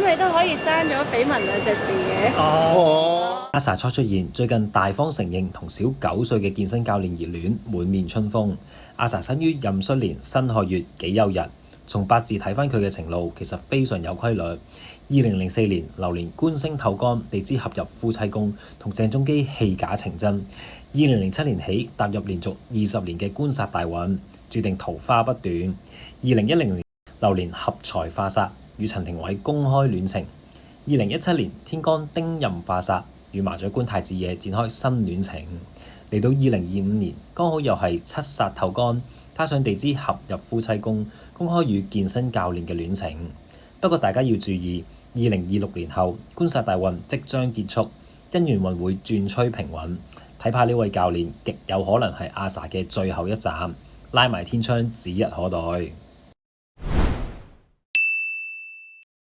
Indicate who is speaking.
Speaker 1: 你都可以刪咗緋聞兩隻字嘅。
Speaker 2: 阿 sa 初出現，最近大方承認同小9歲嘅健身教練熱戀，滿面春風。阿 sa 生於壬戌年辛亥月己酉日，從八字睇返佢嘅情路，其實非常有規律。2004年流年官星透干，地支合入夫妻宮，同鄭中基戲假情真。2007年起踏入連續20年嘅官殺大運，注定桃花不斷。2010年流年合財化煞，與陳庭偉公開戀情。2017年天干丁壬化煞，與麻雀觀太子爺展開新戀情。嚟到2025年，剛好又係七煞透干，加上地支合入夫妻宮，公開與健身教練嘅戀情。不過大家要注意，2026年後官殺大運即將結束，姻緣運會轉趨平穩。睇怕呢位教練極有可能係阿 sa 嘅最後一站，拉埋天窗指日可待。